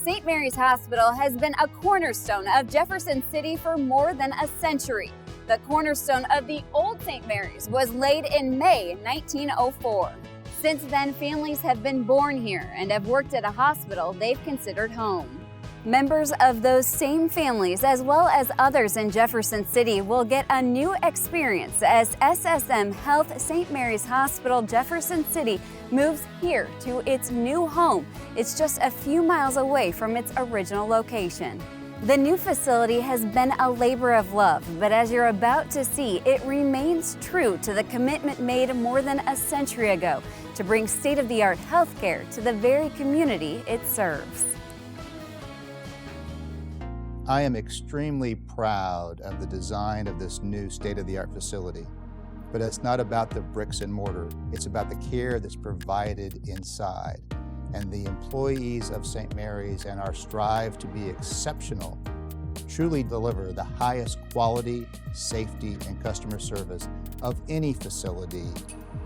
St. Mary's Hospital has been a cornerstone of Jefferson City for more than a century. The cornerstone of the old St. Mary's was laid in May 1904. Since then, families have been born here and have worked at a hospital they've considered home. Members of those same families, as well as others in Jefferson City, will get a new experience as SSM Health St. Mary's Hospital Jefferson City moves here to its new home. It's just a few miles away from its original location. The new facility has been a labor of love, but as you're about to see, it remains true to the commitment made more than a century ago to bring state-of-the-art healthcare to the very community it serves. I am extremely proud of the design of this new state-of-the-art facility, but it's not about the bricks and mortar. It's about the care that's provided inside. And the employees of St. Mary's and our strive to be exceptional truly deliver the highest quality, safety, and customer service of any facility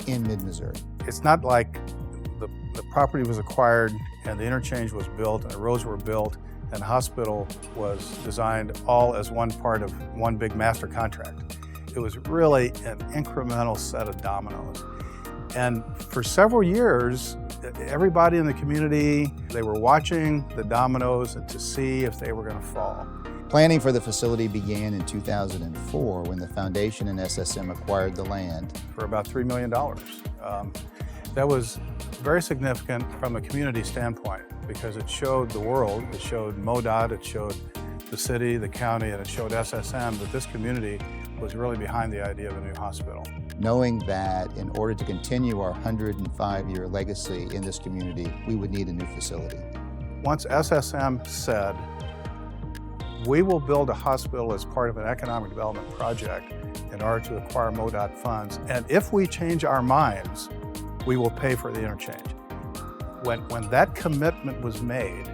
in mid-Missouri. It's not like the property was acquired and the interchange was built and the roads were built and the hospital was designed all as one part of one big master contract. It was really an incremental set of dominoes. And for several years, everybody in the community, they were watching the dominoes to see if they were going to fall. Planning for the facility began in 2004 when the foundation and SSM acquired the land. For about $3 million. That was very significant from a community standpoint because it showed the world, it showed MoDOT, it showed the city, the county, and it showed SSM that this community was really behind the idea of a new hospital. Knowing that in order to continue our 105-year legacy in this community, we would need a new facility. Once SSM said, we will build a hospital as part of an economic development project in order to acquire MoDOT funds, and if we change our minds, we will pay for the interchange. When that commitment was made,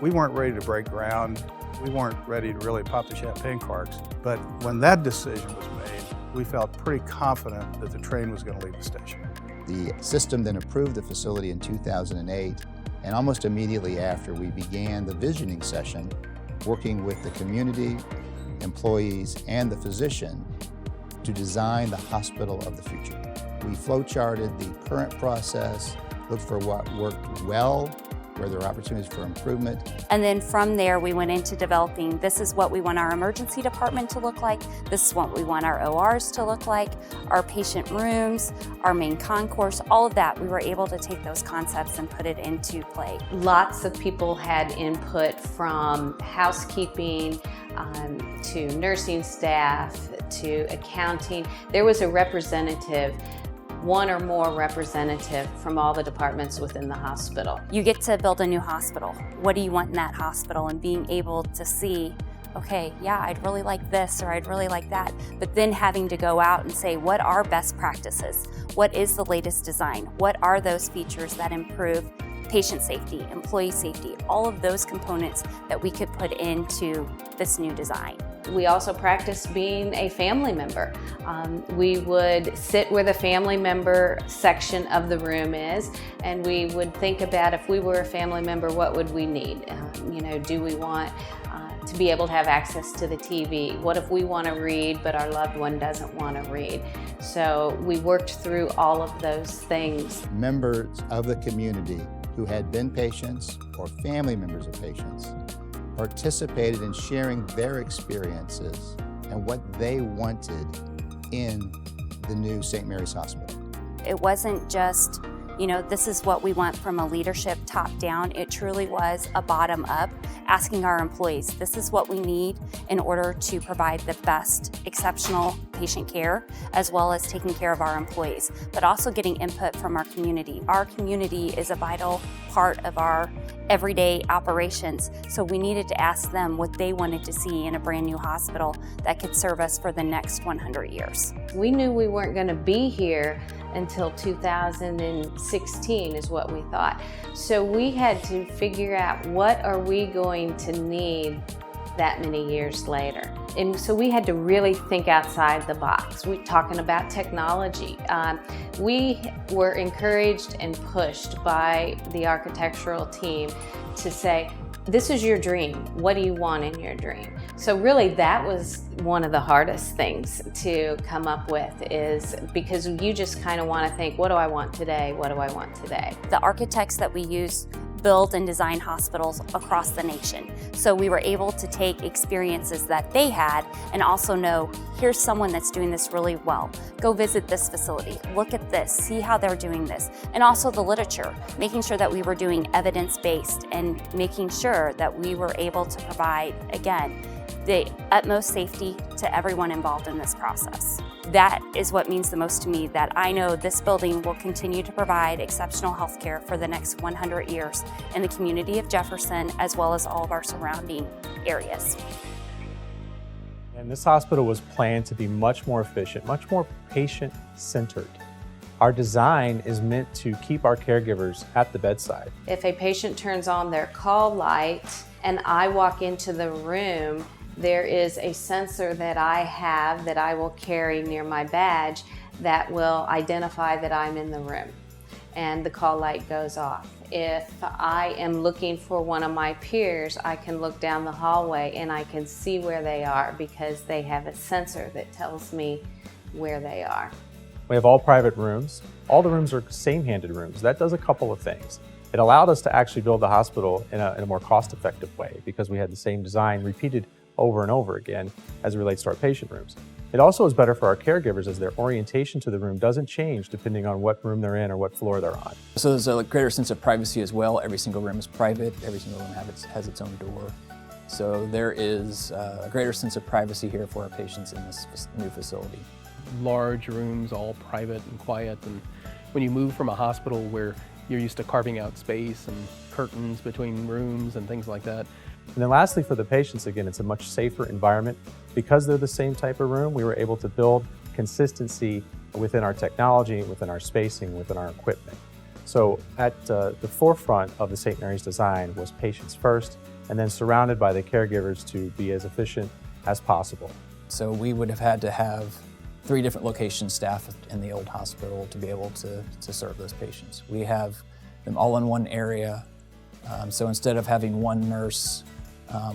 we weren't ready to break ground. We weren't ready to really pop the champagne corks. But when that decision was made, we felt pretty confident that the train was going to leave the station. The system then approved the facility in 2008, and almost immediately after, we began the visioning session, working with the community, employees, and the physician to design the hospital of the future. We flowcharted the current process, looked for what worked well, where there are opportunities for improvement. And then from there, we went into developing, this is what we want our emergency department to look like, this is what we want our ORs to look like, our patient rooms, our main concourse, all of that. We were able to take those concepts and put it into play. Lots of people had input from housekeeping to nursing staff to accounting. There was a representative, one or more representative from all the departments within the hospital. You get to build a new hospital. What do you want in that hospital? And being able to see, okay, yeah, I'd really like this or I'd really like that. But then having to go out and say, what are best practices? What is the latest design? What are those features that improve patient safety, employee safety, all of those components that we could put into this new design. We also practiced being a family member. We would sit where the family member section of the room is, and we would think about if we were a family member, what would we need? Do we want to be able to have access to the TV? What if we want to read, but our loved one doesn't want to read? So we worked through all of those things. Members of the community who had been patients or family members of patients participated in sharing their experiences and what they wanted in the new St. Mary's Hospital. It wasn't just, this is what we want from a leadership top down. It truly was a bottom up, asking our employees, this is what we need in order to provide the best exceptional patient care, as well as taking care of our employees, but also getting input from our community. Our community is a vital part of our everyday operations, so we needed to ask them what they wanted to see in a brand new hospital that could serve us for the next 100 years. We knew we weren't going to be here until 2016 is what we thought. So we had to figure out, what are we going to need that many years later? And so we had to really think outside the box. We're talking about technology. We were encouraged and pushed by the architectural team to say, this is your dream. What do you want in your dream? So really that was one of the hardest things to come up with, is because you just kind of want to think, what do I want today? What do I want today? The architects that we use build and design hospitals across the nation. So we were able to take experiences that they had and also know, here's someone that's doing this really well. Go visit this facility, look at this, see how they're doing this. And also the literature, making sure that we were doing evidence-based and making sure that we were able to provide, again, the utmost safety to everyone involved in this process. That is what means the most to me, that I know this building will continue to provide exceptional health care for the next 100 years in the community of Jefferson, as well as all of our surrounding areas. And this hospital was planned to be much more efficient, much more patient-centered. Our design is meant to keep our caregivers at the bedside. If a patient turns on their call light and I walk into the room, there is a sensor that I have that I will carry near my badge that will identify that I'm in the room, and the call light goes off. If I am looking for one of my peers, I can look down the hallway and I can see where they are because they have a sensor that tells me where they are. We have all private rooms. All the rooms are same-handed rooms. That does a couple of things. It allowed us to actually build the hospital in a more cost-effective way because we had the same design repeated over and over again as it relates to our patient rooms. It also is better for our caregivers as their orientation to the room doesn't change depending on what room they're in or what floor they're on. So there's a greater sense of privacy as well. Every single room is private. Every single room has its own door. So there is a greater sense of privacy here for our patients in this new facility. Large rooms, all private and quiet. And when you move from a hospital where you're used to carving out space and curtains between rooms and things like that. And then lastly, for the patients, again, it's a much safer environment. Because they're the same type of room, we were able to build consistency within our technology, within our spacing, within our equipment. So at the forefront of the St. Mary's design was patients first, and then surrounded by the caregivers to be as efficient as possible. So we would have had to have 3 different locations staffed in the old hospital to be able to serve those patients. We have them all in one area. So instead of having one nurse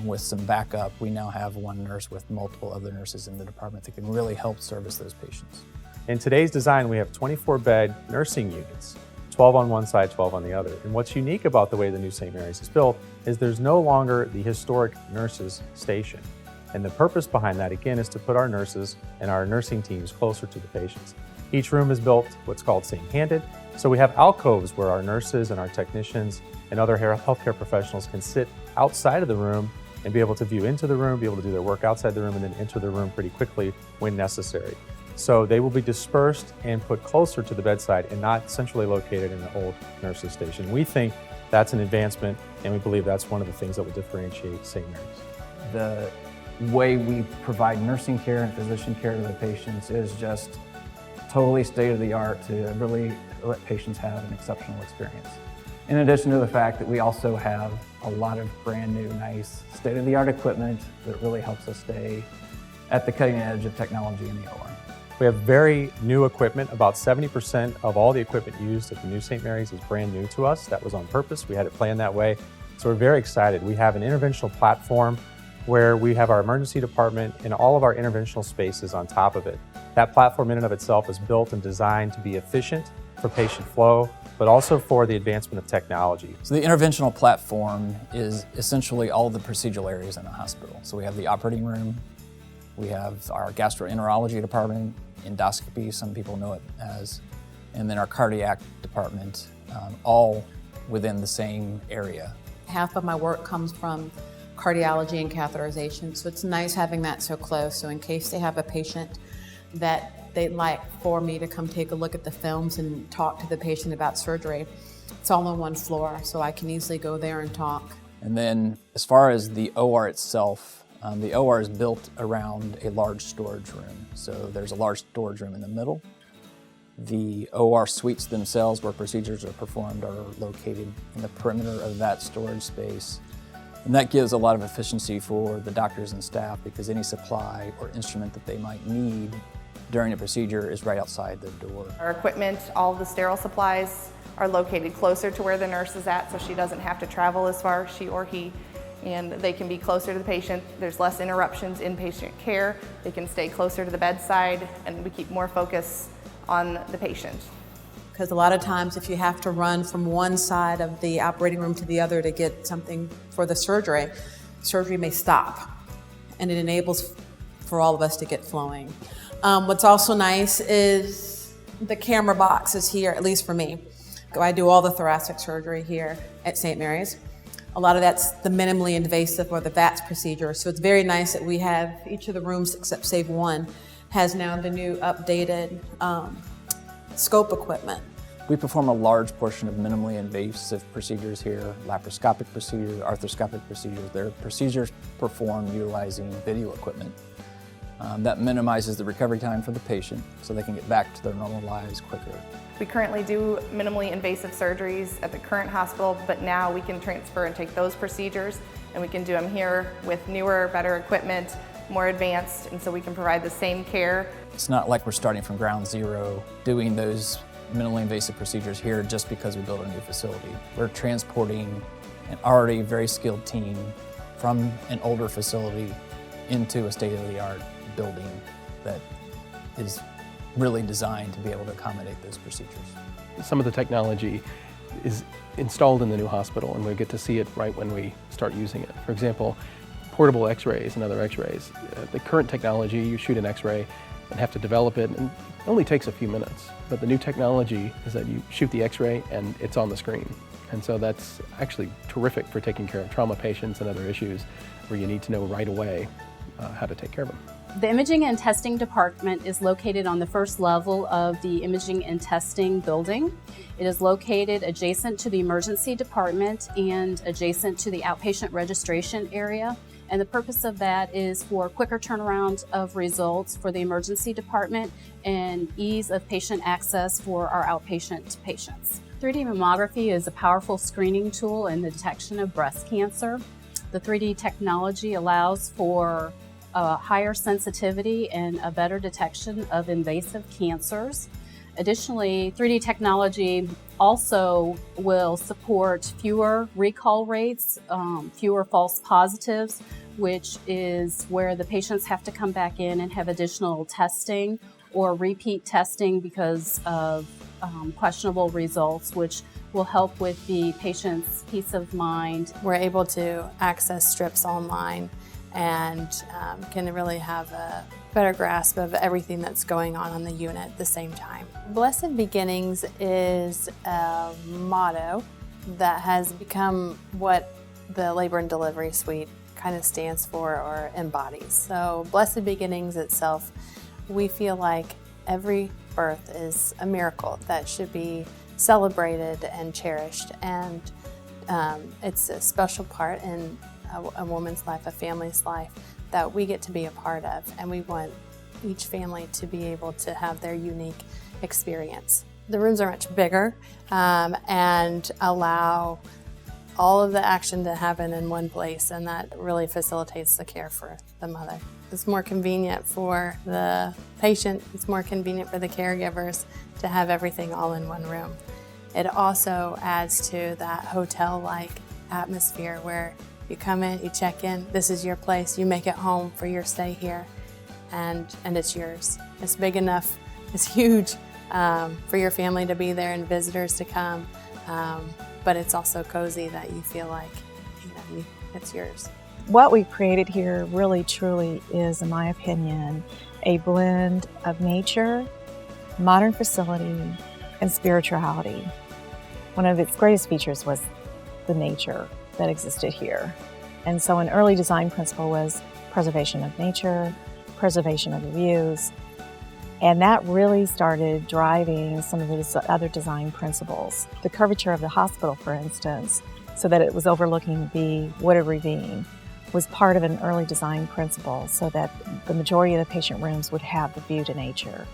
with some backup, we now have one nurse with multiple other nurses in the department that can really help service those patients. In today's design, we have 24-bed nursing units, 12 on one side, 12 on the other. And what's unique about the way the new St. Mary's is built is there's no longer the historic nurses station. And the purpose behind that, again, is to put our nurses and our nursing teams closer to the patients. Each room is built what's called same-handed. So we have alcoves where our nurses and our technicians and other healthcare professionals can sit outside of the room and be able to view into the room, be able to do their work outside the room, and then enter the room pretty quickly when necessary. So they will be dispersed and put closer to the bedside and not centrally located in the old nurses station. We think that's an advancement, and we believe that's one of the things that will differentiate St. Mary's. The way we provide nursing care and physician care to the patients is just totally state-of-the-art to really let patients have an exceptional experience. In addition to the fact that we also have a lot of brand new, nice, state-of-the-art equipment that really helps us stay at the cutting edge of technology in the OR. We have very new equipment. About 70% of all the equipment used at the new St. Mary's is brand new to us. That was on purpose. We had it planned that way. So we're very excited. We have an interventional platform where we have our emergency department and all of our interventional spaces on top of it. That platform in and of itself is built and designed to be efficient for patient flow, but also for the advancement of technology. So the interventional platform is essentially all the procedural areas in the hospital. So we have the operating room, we have our gastroenterology department, endoscopy, some people know it as, and then our cardiac department, all within the same area. Half of my work comes from cardiology and catheterization, so it's nice having that so close. So in case they have a patient that they'd like for me to come take a look at the films and talk to the patient about surgery, it's all on one floor, so I can easily go there and talk. And then as far as the OR itself, the OR is built around a large storage room. So there's a large storage room in the middle. The OR suites themselves where procedures are performed are located in the perimeter of that storage space. And that gives a lot of efficiency for the doctors and staff because any supply or instrument that they might need during a procedure is right outside their door. Our equipment, all of the sterile supplies are located closer to where the nurse is at, so she doesn't have to travel as far, she or he. and they can be closer to the patient. There's less interruptions in patient care. They can stay closer to the bedside, and we keep more focus on the patient. Because a lot of times if you have to run from one side of the operating room to the other to get something for the surgery may stop, and it enables for all of us to get flowing. What's also nice is the camera box is here, at least for me. I do all the thoracic surgery here at St. Mary's. A lot of that's the minimally invasive or the VATS procedure. So it's very nice that we have each of the rooms, except save one, has now the new updated scope equipment. We perform a large portion of minimally invasive procedures here, laparoscopic procedures, arthroscopic procedures. They're procedures performed utilizing video equipment. That minimizes the recovery time for the patient so they can get back to their normal lives quicker. We currently do minimally invasive surgeries at the current hospital, but now we can transfer and take those procedures and we can do them here with newer, better equipment, more advanced, and so we can provide the same care. It's not like we're starting from ground zero doing those minimally invasive procedures here just because we built a new facility. We're transporting an already very skilled team from an older facility into a state-of-the-art building that is really designed to be able to accommodate those procedures. Some of the technology is installed in the new hospital, and we get to see it right when we start using it. For example, portable x-rays and other x-rays. The current technology, you shoot an x-ray and have to develop it, and it only takes a few minutes. But the new technology is that you shoot the x-ray and it's on the screen. And so that's actually terrific for taking care of trauma patients and other issues where you need to know right away how to take care of them. The Imaging and Testing Department is located on the first level of the Imaging and Testing building. It is located adjacent to the Emergency Department and adjacent to the Outpatient Registration area. And the purpose of that is for quicker turnaround of results for the Emergency Department and ease of patient access for our outpatient patients. 3D mammography is a powerful screening tool in the detection of breast cancer. The 3D technology allows for a higher sensitivity and a better detection of invasive cancers. Additionally, 3D technology also will support fewer recall rates, fewer false positives, which is where the patients have to come back in and have additional testing or repeat testing because of questionable results, which will help with the patient's peace of mind. We're able to access strips online and can really have a better grasp of everything that's going on the unit at the same time. Blessed Beginnings is a motto that has become what the Labor and Delivery Suite kind of stands for or embodies. So Blessed Beginnings itself, we feel like every birth is a miracle that should be celebrated and cherished, and it's a special part in a woman's life, a family's life that we get to be a part of, and we want each family to be able to have their unique experience. The rooms are much bigger and allow all of the action to happen in one place, and that really facilitates the care for the mother. It's more convenient for the patient, it's more convenient for the caregivers to have everything all in one room. It also adds to that hotel-like atmosphere where you come in, you check in, this is your place, you make it home for your stay here, and it's yours. It's big enough, it's huge for your family to be there and visitors to come, but it's also cozy that you feel like it's yours. What we've created here really truly is, in my opinion, a blend of nature, modern facility, and spirituality. One of its greatest features was the nature that existed here. And so an early design principle was preservation of nature, preservation of the views, and that really started driving some of the other design principles. The curvature of the hospital, for instance, so that it was overlooking the Wooded Ravine, was part of an early design principle so that the majority of the patient rooms would have the view to nature.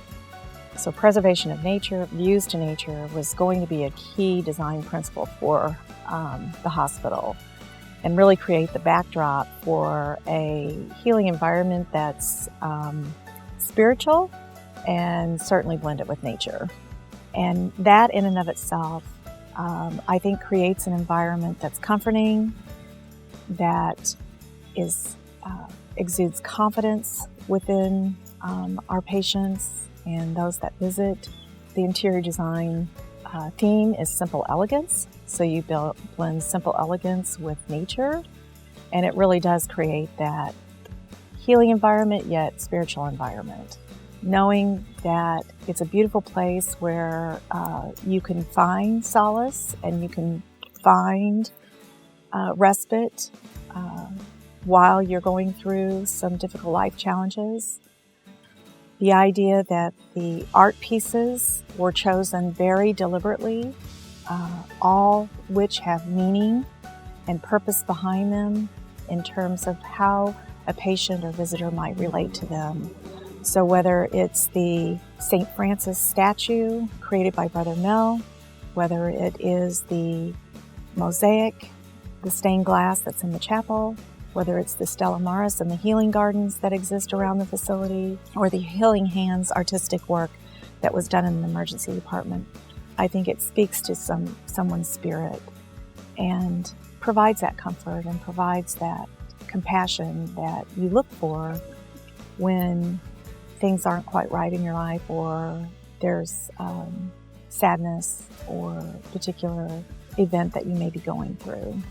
So preservation of nature, views to nature, was going to be a key design principle for the hospital and really create the backdrop for a healing environment that's spiritual and certainly blended with nature. And that in and of itself, I think creates an environment that's comforting, that exudes confidence within our patients and those that visit. The interior design theme is simple elegance, so you blend simple elegance with nature, and it really does create that healing environment yet spiritual environment. Knowing that it's a beautiful place where you can find solace and you can find respite while you're going through some difficult life challenges. The idea that the art pieces were chosen very deliberately, all which have meaning and purpose behind them in terms of how a patient or visitor might relate to them. So whether it's the St. Francis statue created by Brother Mel, whether it is the mosaic, the stained glass that's in the chapel, whether it's the Stella Maris and the healing gardens that exist around the facility, or the Healing Hands artistic work that was done in the emergency department, I think it speaks to someone's spirit and provides that comfort and provides that compassion that you look for when things aren't quite right in your life, or there's sadness or particular event that you may be going through.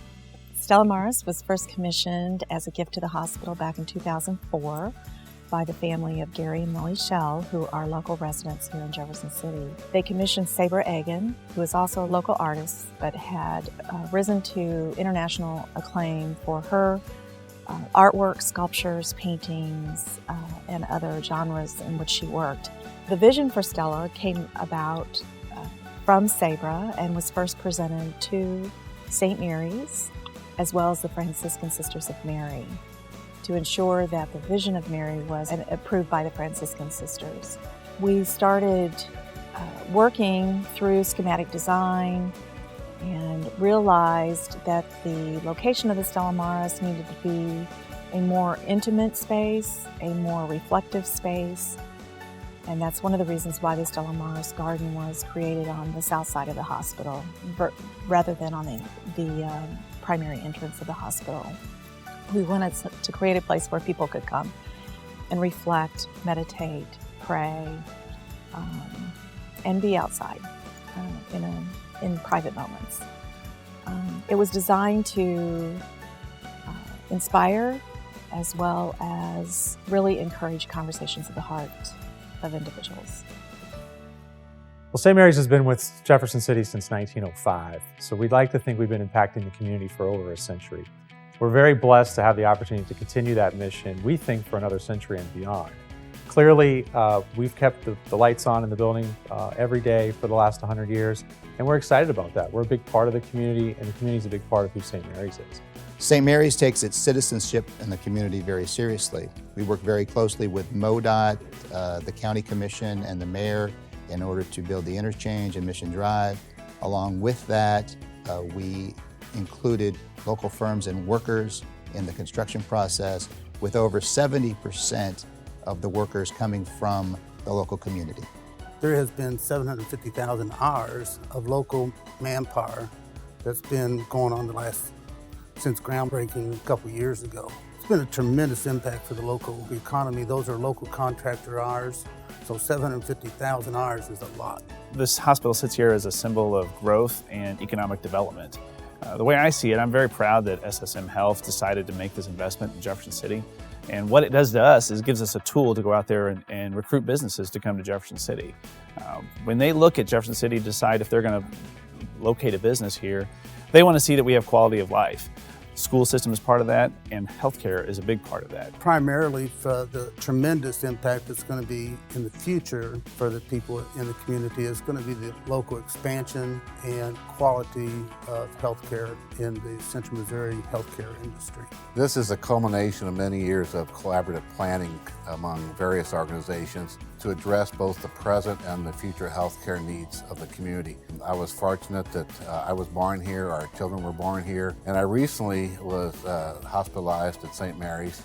Stella Maris was first commissioned as a gift to the hospital back in 2004 by the family of Gary and Millie Schell, who are local residents here in Jefferson City. They commissioned Sabra Egan, who is also a local artist, but had risen to international acclaim for her artwork, sculptures, paintings, and other genres in which she worked. The vision for Stella came about from Sabra and was first presented to St. Mary's as well as the Franciscan Sisters of Mary to ensure that the vision of Mary was approved by the Franciscan Sisters. We started working through schematic design and realized that the location of the Stella Maris needed to be a more intimate space, a more reflective space, and that's one of the reasons why the Stella Maris garden was created on the south side of the hospital rather than on the primary entrance of the hospital. We wanted to create a place where people could come and reflect, meditate, pray, and be outside in private moments. It was designed to inspire as well as really encourage conversations of the heart of individuals. Well, St. Mary's has been with Jefferson City since 1905, so we'd like to think we've been impacting the community for over a century. We're very blessed to have the opportunity to continue that mission, we think, for another century and beyond. Clearly, we've kept the lights on in the building every day for the last 100 years, and we're excited about that. We're a big part of the community, and the community is a big part of who St. Mary's is. St. Mary's takes its citizenship in the community very seriously. We work very closely with MoDOT, the County Commission, and the Mayor in order to build the interchange and Mission Drive. Along with that, we included local firms and workers in the construction process, with over 70% of the workers coming from the local community. There has been 750,000 hours of local manpower that's been going on since groundbreaking a couple years ago. It's been a tremendous impact for the local economy. Those are local contractor hours, so 750,000 hours is a lot. This hospital sits here as a symbol of growth and economic development. The way I see it, I'm very proud that SSM Health decided to make this investment in Jefferson City. And what it does to us is gives us a tool to go out there and recruit businesses to come to Jefferson City. When they look at Jefferson City, decide if they're going to locate a business here, they want to see that we have quality of life. School system is part of that, and healthcare is a big part of that. Primarily for the tremendous impact that's going to be in the future for the people in the community is going to be the local expansion and quality of healthcare in the Central Missouri healthcare industry. This is a culmination of many years of collaborative planning among various organizations to address both the present and the future healthcare needs of the community. I was fortunate that I was born here, our children were born here, and I recently was hospitalized at St. Mary's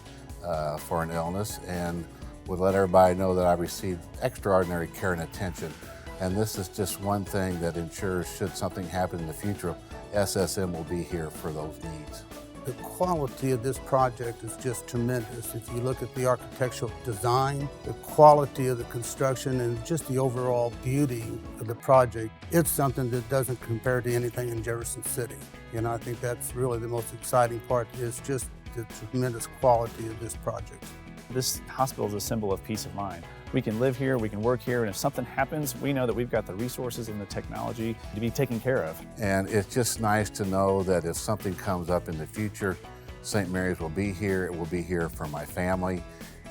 for an illness, and would let everybody know that I received extraordinary care and attention. And this is just one thing that ensures, should something happen in the future, SSM will be here for those needs. The quality of this project is just tremendous. If you look at the architectural design, the quality of the construction, and just the overall beauty of the project, it's something that doesn't compare to anything in Jefferson City. And I think that's really the most exciting part, is just the tremendous quality of this project. This hospital is a symbol of peace of mind. We can live here, we can work here, and if something happens, we know that we've got the resources and the technology to be taken care of. And it's just nice to know that if something comes up in the future, St. Mary's will be here. It will be here for my family,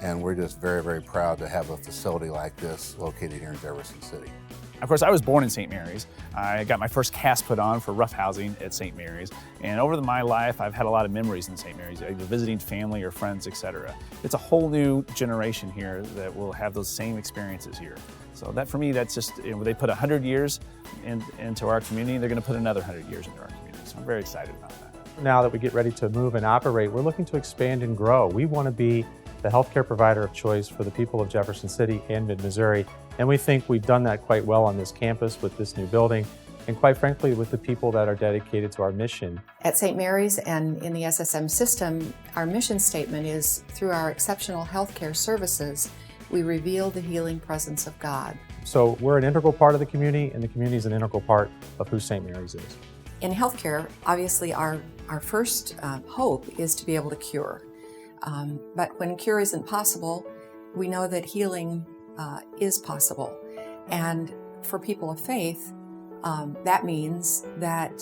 and we're just very, very proud to have a facility like this located here in Jefferson City. Of course, I was born in St. Mary's. I got my first cast put on for rough housing at St. Mary's. And over my life, I've had a lot of memories in St. Mary's, either visiting family or friends, etc. It's a whole new generation here that will have those same experiences here. So that, for me, that's just, they put 100 years into our community, they're going to put another 100 years into our community. So I'm very excited about that. Now that we get ready to move and operate, we're looking to expand and grow. We want to be the healthcare provider of choice for the people of Jefferson City and Mid-Missouri. And we think we've done that quite well on this campus with this new building, and quite frankly, with the people that are dedicated to our mission. At St. Mary's and in the SSM system, our mission statement is, through our exceptional healthcare services, we reveal the healing presence of God. So we're an integral part of the community, and the community is an integral part of who St. Mary's is. In healthcare, obviously our first hope is to be able to cure. But when cure isn't possible, we know that healing is possible. And for people of faith, that means that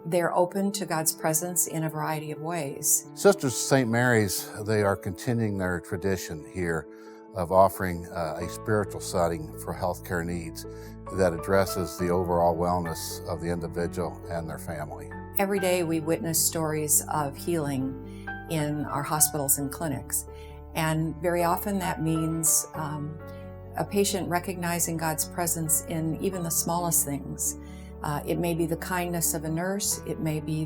they're open to God's presence in a variety of ways. Sisters of St. Mary's, they are continuing their tradition here of offering a spiritual setting for healthcare needs that addresses the overall wellness of the individual and their family. Every day we witness stories of healing in our hospitals and clinics. And very often that means a patient recognizing God's presence in even the smallest things. It may be the kindness of a nurse. It may be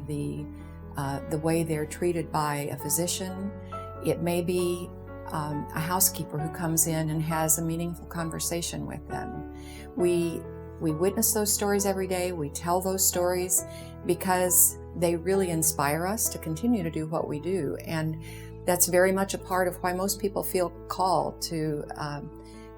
the way they're treated by a physician. It may be a housekeeper who comes in and has a meaningful conversation with them. We witness those stories every day. We tell those stories because they really inspire us to continue to do what we do. And that's very much a part of why most people feel called to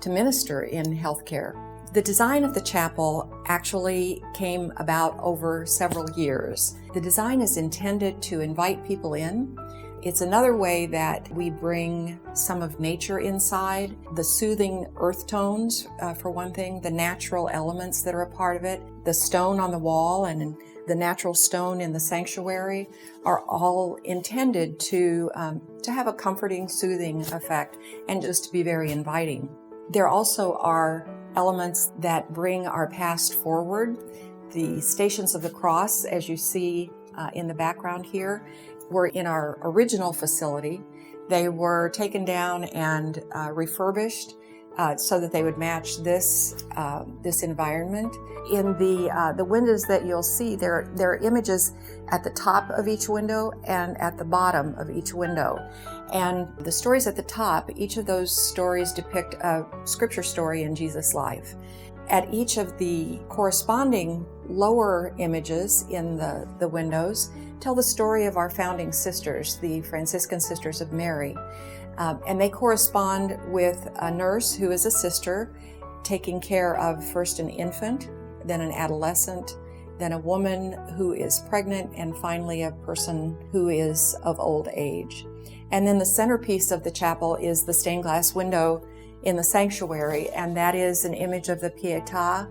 minister in healthcare. The design of the chapel actually came about over several years. The design is intended to invite people in. It's another way that we bring some of nature inside, the soothing earth tones, for one thing, the natural elements that are a part of it, the stone on the wall and the natural stone in the sanctuary are all intended to have a comforting, soothing effect and just to be very inviting. There also are elements that bring our past forward. The Stations of the Cross, as you see in the background here, were in our original facility. They were taken down and refurbished so that they would match this environment. In the windows that you'll see, there are images at the top of each window and at the bottom of each window. And the stories at the top, each of those stories depict a scripture story in Jesus' life. At each of the corresponding lower images in the windows tell the story of our founding sisters, the Franciscan Sisters of Mary. And they correspond with a nurse who is a sister taking care of first an infant, then an adolescent, then a woman who is pregnant, and finally a person who is of old age. And then the centerpiece of the chapel is the stained glass window in the sanctuary, and that is an image of the Pietà,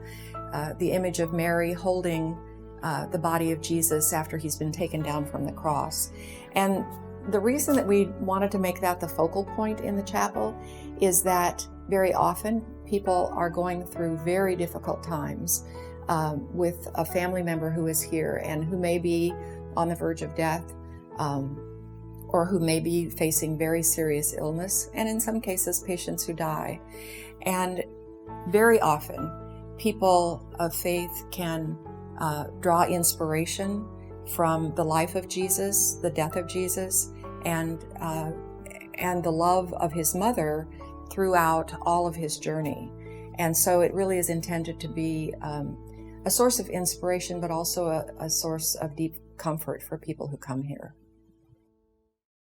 the image of Mary holding the body of Jesus after he's been taken down from the cross. And the reason that we wanted to make that the focal point in the chapel is that very often people are going through very difficult times with a family member who is here and who may be on the verge of death, or who may be facing very serious illness, and in some cases, patients who die. And very often, people of faith can draw inspiration from the life of Jesus, the death of Jesus, and the love of his mother throughout all of his journey. And so it really is intended to be a source of inspiration, but also a source of deep comfort for people who come here.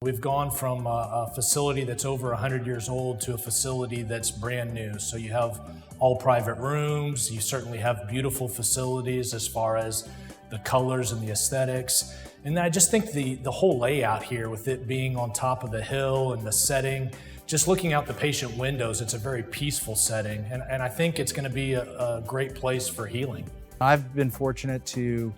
We've gone from a facility that's over 100 years old to a facility that's brand new. So you have all private rooms, you certainly have beautiful facilities as far as the colors and the aesthetics. And I just think the whole layout here, with it being on top of the hill and the setting, just looking out the patient windows, it's a very peaceful setting. And I think it's going to be a great place for healing. I've been fortunate to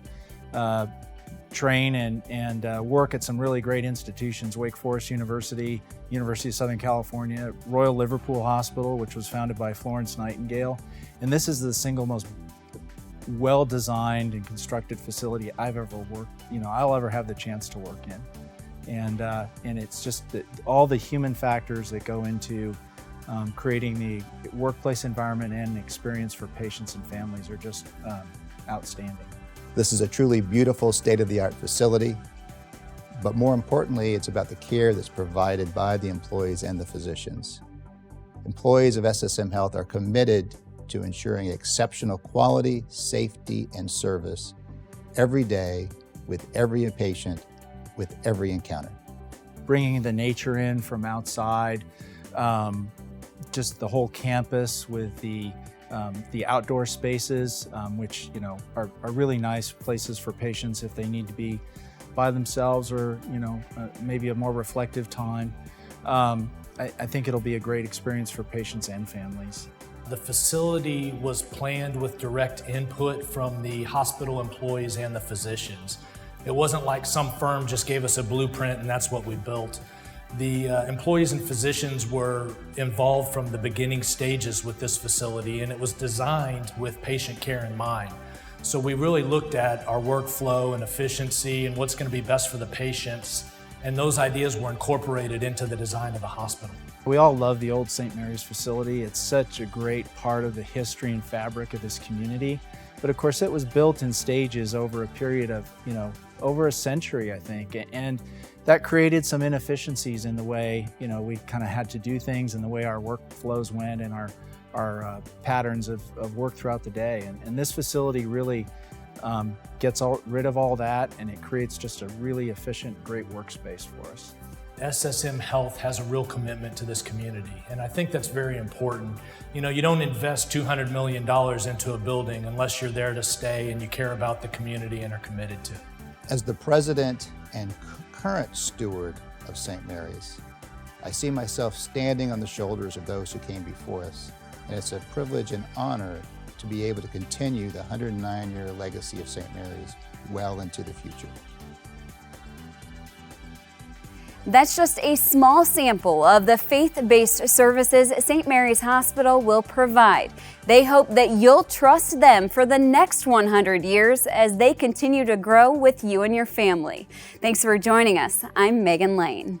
train and work at some really great institutions: Wake Forest University, University of Southern California, Royal Liverpool Hospital, which was founded by Florence Nightingale. And this is the single most well-designed and constructed facility I've ever worked, I'll ever have the chance to work in. And it's just that all the human factors that go into creating the workplace environment and experience for patients and families are just outstanding. This is a truly beautiful state-of-the-art facility, but more importantly, it's about the care that's provided by the employees and the physicians. Employees of SSM Health are committed to ensuring exceptional quality, safety, and service every day with every patient, with every encounter. Bringing the nature in from outside, just the whole campus with the outdoor spaces, which are really nice places for patients if they need to be by themselves or maybe a more reflective time. I think it'll be a great experience for patients and families. The facility was planned with direct input from the hospital employees and the physicians. It wasn't like some firm just gave us a blueprint and that's what we built. The employees and physicians were involved from the beginning stages with this facility, and it was designed with patient care in mind. So we really looked at our workflow and efficiency and what's going to be best for the patients, and those ideas were incorporated into the design of the hospital. We all love the old St. Mary's facility. It's such a great part of the history and fabric of this community. But of course it was built in stages over a period of, over a century, I think. And that created some inefficiencies in the way, we kind of had to do things and the way our workflows went and our patterns of work throughout the day. And this facility really gets rid of all that, and it creates just a really efficient, great workspace for us. SSM Health has a real commitment to this community, and I think that's very important. You don't invest $200 million into a building unless you're there to stay and you care about the community and are committed to it. As the president and current steward of St. Mary's, I see myself standing on the shoulders of those who came before us, and it's a privilege and honor to be able to continue the 109-year legacy of St. Mary's well into the future. That's just a small sample of the faith-based services St. Mary's Hospital will provide. They hope that you'll trust them for the next 100 years as they continue to grow with you and your family. Thanks for joining us. I'm Megan Lane.